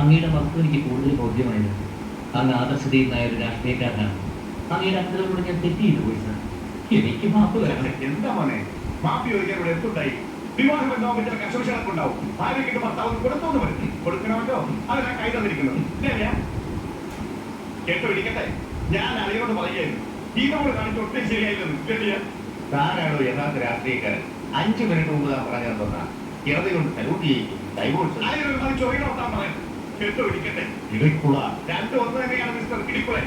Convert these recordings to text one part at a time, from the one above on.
അങ്ങയുടെ വസ്തു എനിക്ക് കൂടുതൽ ബോധ്യമായിരുന്നു. അങ്ങ് ആദർശതയുമായ ഒരു രാഷ്ട്രീയക്കാരനാണ്. അങ്ങയുടെ അന്തരങ്ങളോട് ഞാൻ തെറ്റ് ചെയ്തു പോയി സാർ. എനിക്ക് മാപ്പ് തരണം. എന്താ മോനെ മാപ്പി ചോദിക്കാൻ ഇവിടെ എത്തുണ്ടായി? വിവാഹം എന്നാവും ചില കശവിശകളൊക്കെ ഉണ്ടാവും. ഭാര്യയ്ക്ക് ഭർത്താവ് കൊടുത്തോന്ന് പറയും. കൊടുക്കണമല്ലോ, അതിനാ കൈ തന്നിരിക്കുന്നത്. കേട്ടോ ഇരിക്കട്ടെ, ഞാൻ അളിയോട് പറയുകയായിരുന്നു, ഇതോട് കാണിച്ച് ഒട്ടും ശരിയായില്ലെന്ന്. കേട്ടില്ല, താനാണോ യഥാർത്ഥ രാഷ്ട്രീയക്കാരൻ? 5 മിനിറ്റ് മുമ്പ് താൻ പറഞ്ഞാൽ തന്നാ ഇറതി കൊണ്ട് സലൂട്ട് ചെയ്യിക്കും. ഡൈവോഴ്സ് ചൊറിയോട്ടാൻ പറയാം. കേട്ടോ ഇരിക്കട്ടെ, ഇടിക്കുള 2 ഒന്ന് തന്നെയാണ് മിസ്റ്റർ ഇടിക്കുളെ.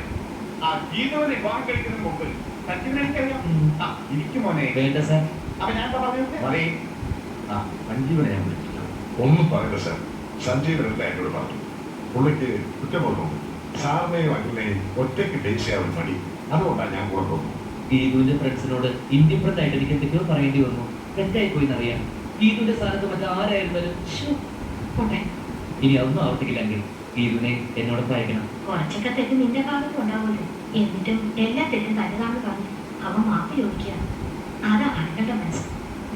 ആ ഗീതവനെ വിവാഹം കഴിക്കുന്നതിന് മുമ്പ് സച്ചിനെ എനിക്കറിയാം. ആ ഇരിക്കും മോനെ. വേണ്ട സാർ. അപ്പൊ ഞാൻ എന്താ പറഞ്ഞത്? പറയും. ആ സഞ്ജീവനെ ഞാൻ വിളിച്ചില്ല. ഒന്നും പറയില്ല സാർ. സഞ്ജീവനല്ല എന്നോട് പറഞ്ഞു. പുള്ളിക്ക് കുറ്റബോധമുണ്ട്. സാറിനെയും അഖിലിനെയും ഒറ്റയ്ക്ക് ഫേസ് ചെയ്യാൻ മടി. അതുകൊണ്ടാണ് ഞാൻ കൂടെ പോകുന്നത്. ഗീതുവിന്റെ ഫ്രണ്ട്സിനോട് ഇൻഡിഫറന്റ് ആയിട്ട് എനിക്ക് എന്തൊക്കെയോ പറയേണ്ടി വന്നു. തെറ്റായി പോയി എന്നറിയാം. ഗീതുവിന്റെ സ്ഥാനത്ത് മറ്റാരായിരുന്നാലും ഇനി അതൊന്നും ആവർത്തിക്കില്ലെങ്കിൽ ഗീതുവിനെ എന്നോടൊപ്പം അയക്കണം. കുറച്ചൊക്കെ തെറ്റ് നിന്റെ ഭാഗത്തും ഉണ്ടാവുമല്ലോ. എന്നിട്ടും എല്ലാ തെറ്റും തരുതാന്ന് പറഞ്ഞ് അവൻ മാപ്പ് ചോദിക്കുക. അതാ അനന്റെ മനസ്സ്.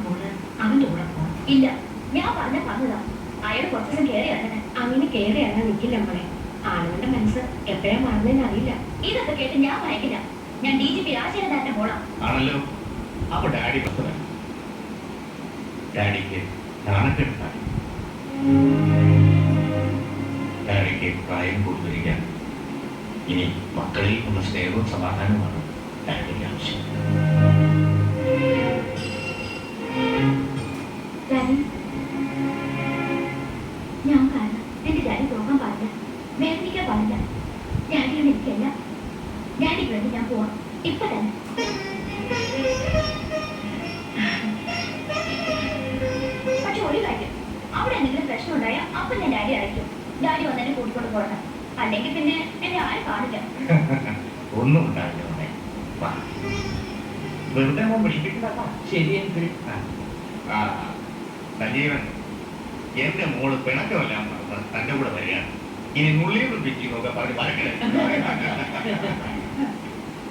മോള് അവന്റെ കൂടെ പോകണം. ഇല്ല, ഞാൻ പറഞ്ഞതാ. അയാൾ കുറച്ചു ദിവസം കയറി ഇറങ്ങണേ. അങ്ങനെ കയറി ഇറങ്ങാൻ നിൽക്കില്ല നമ്മളെ. ആളുകളുടെ മനസ്സ് എപ്പോഴാ മാറുന്നതെന്ന് അറിയില്ല. ഇതൊക്കെ കേട്ട് ഞാൻ വായിക്കില്ല. ഞാൻ DGP രാജേന്ദ്രന്റെ മോളാം. ആണല്ലോ. അപ്പൊ ഡാഡി പ്രശ്നം. ഡാഡിക്ക് നാണക്കെടുത്താൽ ഡാഡിക്ക് പ്രായം കൂടുതലിരിക്കാൻ ഇനി മക്കളിൽ നിന്ന് സ്നേഹവും സമാധാനവുമാണ് ഡാഡിക്ക് ആവശ്യം. ഞാൻ കാരണം എന്റെ ഡാഡി പോകാൻ പാടില്ല, വേദനിക്കാൻ പാടില്ല. ഡാഡിയാണ് എനിക്കല്ല. ഡാഡിക്ക് വേണ്ടി ഞാൻ പോവാം ഇപ്പൊ തന്നെ. പക്ഷെ ഒരു കാര്യം, അവിടെ എന്തെങ്കിലും പ്രശ്നം ഉണ്ടായാൽ അപ്പൊ ഞാൻ ഡാഡി അയക്കും. ഡാഡി വന്നെ കൂട്ടിക്കൊണ്ട് പോകണം. അല്ലെങ്കിൽ പിന്നെ എന്നെ ആരും കാണില്ല. ഒന്നും ഉണ്ടാവില്ല. വെറുതെ പിടിപ്പിക്കുന്നതാ. ശരി എങ്കിൽ സജീവൻ, എന്റെ മോള് പിണക്കമെല്ലാം മറന്ന് തന്റെ കൂടെ വരികയാണ്. ഇനി നുള്ളിയും പിച്ചിങ്ങൊക്കെ പറഞ്ഞ് വരക്കണേ.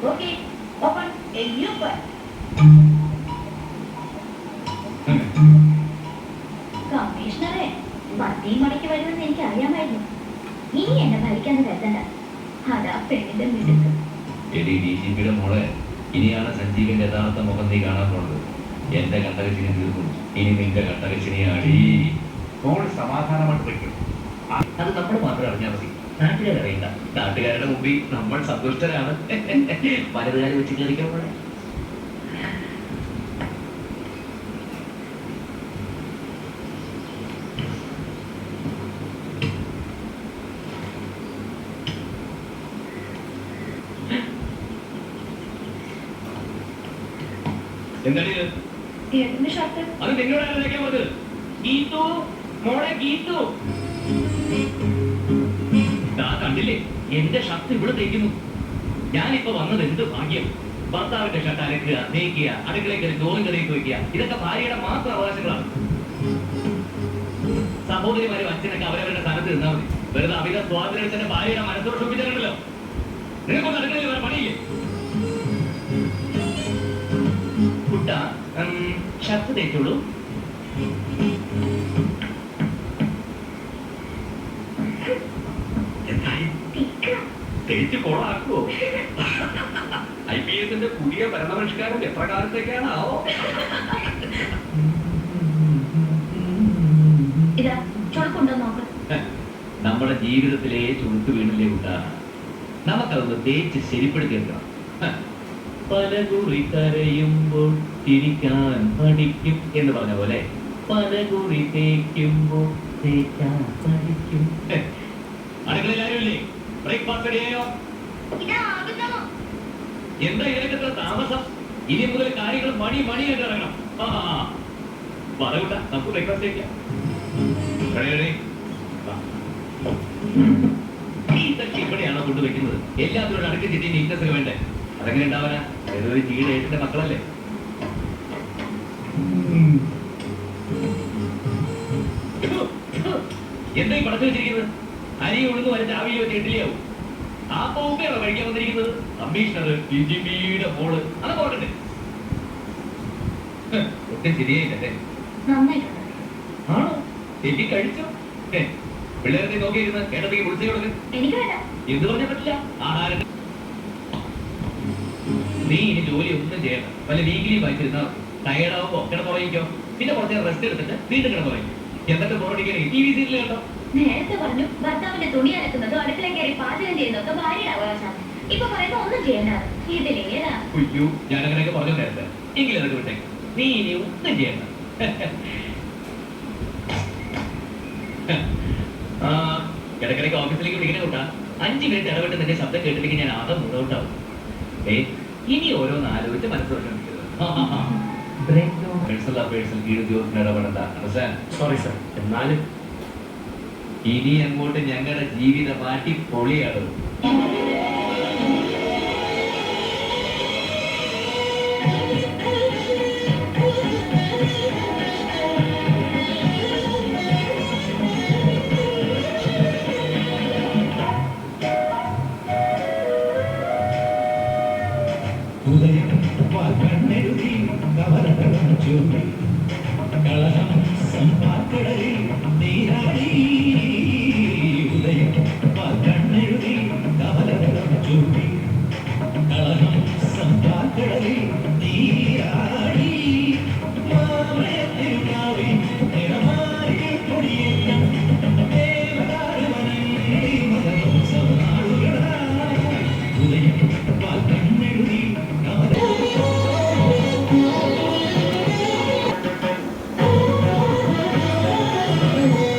Okay, open എയ്യൂപ്പൻ. കമ്മീഷണറെ, 10 മണിക്ക് വരുമെന്ന് എനിക്ക് അറിയാമായിരുന്നു. ഇനി എന്നെ ഭരിക്കാന്ന് കരുതണ്ട. അതാ പെണ്ണിന്റെ മിടുക്ക്. എടി DGPയുടെ മോളെ, ഇനിയാണ് സഞ്ജീവിന്റെ യഥാർത്ഥ മുഖം നീ കാണാൻ പോകുന്നത്. എന്റെ കണ്ടകച്ചിനെ തീർക്കും. ഇനി നിന്റെ കണ്ടകച്ചിനെയാടി. മോള് സമാധാനമായിട്ട് വയ്ക്കും. അത് നമ്മൾ മാത്രം അറിഞ്ഞാൽ മതി. നാട്ടുകാരറിയണ്ട. നാട്ടുകാരുടെ മുമ്പിൽ നമ്മൾ സന്തുഷ്ടരാണ്. പലതുകാരെ വെച്ച് കളിക്കാൻ പോലെ. എന്താണ് ഷർട്ട് അത് നിന്നോട് പറഞ്ഞത്. ഗീതു മോളെ, ഗീതു കണ്ടില്ലേ എന്റെ ഷർട്ട് ഇവിടെ തേക്കുന്നു. ഞാനിപ്പോ വന്നത് എന്ത് ഭാഗ്യം. ഭർത്താവിന്റെ ഷർട്ട് അലക്കുക, തേക്കുക, അടുക്കളയിൽ കയറി ചോറും കറിയൊക്കെ വയ്ക്കുക, ഇതൊക്കെ ഭാര്യയുടെ മാത്രം അവകാശങ്ങളാണ്. സഹോദരിമാരും അച്ഛനൊക്കെ അവരവരുടെ സ്ഥാനത്ത് നിന്നാൽ മതി. വെറുതെ അമിത സ്വാതന്ത്ര്യം തന്നെ ഭാര്യയുടെ മനസ്സോട് ക്ഷോഭിച്ചിട്ടുണ്ടല്ലോ. നിങ്ങൾക്കൊന്നും അടുക്കളയിൽ വേറെ പണിയില്ലേ? കുട്ട ഷർട്ട് തേച്ചോളൂ. തേച്ച് കൊളാക്കുവോ? IPS പുതിയ ഭരണപരിഷ്കാരം എത്ര കാലത്തേക്കാണാവോ? നമ്മുടെ ജീവിതത്തിലെ ചുരുക്ക് വീണില്ലേ കൂട്ടാ, നമുക്കതൊന്ന് തേച്ച് ശരിപ്പെടുത്തി എടുക്കണം. പല കുറി കരയുമ്പോൾ ചിരിക്കാൻ പഠിക്കും എന്ന് പറഞ്ഞ പോലെ പല കുറി തേക്കുമ്പോൾ തേക്കാൻ പഠിക്കും. അടുക്കളയിൽ ആരുമില്ലേ? ബ്രേക്ക്ഫാസ്റ്റ് റെഡിയായോ? എന്താ ഇതിനൊക്കെ താമസം? ഇനി മുതൽ കാര്യങ്ങൾ മണിയായിട്ട് ഇറങ്ങണം. പറയൂട്ട, നമുക്ക് ബ്രേക്ക്ഫാസ്റ്റ് കഴിക്കാം. ഇതൊക്കെ ഇവിടെയാണോ കൊണ്ടുവയ്ക്കുന്നത്? എല്ലാത്തിനും അടുക്കി ചിട്ടി നീറ്റ്നസ് വേണ്ടേ? അതെങ്ങനെ ഉണ്ടാവാനാ? ഏതൊരു ചീട് ഏറ്റിന്റെ മക്കളല്ലേ? എന്താ ഈ പടച്ചു വെച്ചിരിക്കുന്നത്? അരി ഉഴുന്ന് വരച്ച് ആവിയിൽ വെച്ച് ഇഡ്ഡലിയാവും. ആ പോക്കെയാണോ കഴിക്കാൻ വന്നിരിക്കുന്നത്? കമ്മീഷണർ, DGPയുടെ മോള്, അതൊക്കെ ഓർക്കട്ടെ. ഒട്ടും ശരിയായില്ലേ? ആണോ? ശരി കഴിച്ചോ? പിള്ളേരെ നോക്കിയിരുന്ന് ഏട്ടത്തേക്ക് വിളിച്ചു കൊടുക്ക്. എനിക്ക് വേണ്ട. എന്ത് പറഞ്ഞാൽ പറ്റില്ല? ആഹാരം നീ ഇനി ജോലി ഒന്നും ചെയ്യണ്ട. വല്ല വീക്കിലി വായിച്ചിരുന്നാ ടയർഡാവുമ്പോ കിടന്നുറങ്ങിക്കോ. പിന്നെ കുറച്ച് നേരം റെസ്റ്റ് എടുത്തിട്ട് വീണ്ടും കിടന്നുറങ്ങിക്കും. എന്നിട്ട് ബോറടിക്കണെങ്കിൽ ടി വി സീരിയൽ കണ്ടോ. നേരത്തെ പറഞ്ഞു ഭർത്താവിന്റെ തുണി അലക്കുന്നതോ അടുക്കള കയറി പാചകം ചെയ്യുന്നതൊക്കെ ഭാര്യയുടെ അവകാശമാണ്. ഇപ്പൊ പറയുമ്പോ ഒന്നും ചെയ്യണ്ട. ഇതിലേതാ? അയ്യോ, ഞാൻ അങ്ങനെയൊക്കെ പറഞ്ഞു നേരത്തെ. എങ്കിലും അതൊക്കെ വിട്ടേ. നീ ഇനി ഒന്നും ചെയ്യണ്ട. ഇടയ്ക്കിടയ്ക്ക് ഓഫീസിലേക്ക് വിളിക്കണേ കൂട്ടാ. 5 മിനിറ്റ് ഇടവിട്ട് നിന്റെ ശബ്ദം കേട്ടില്ലെങ്കിൽ ഞാൻ ആകെ മൂടൗട്ടാവും. ഇനി ഓരോന്ന് ആലോചിച്ച് മനസ്സിലാക്കാൻ ഇടപെടണ്ട. Sorry sir. എന്നാലും ഇനി അങ്ങോട്ട് ഞങ്ങളുടെ ജീവിത മാറ്റി പൊളിയാണ്. കലഹം സമ്പാക്കടലിൽ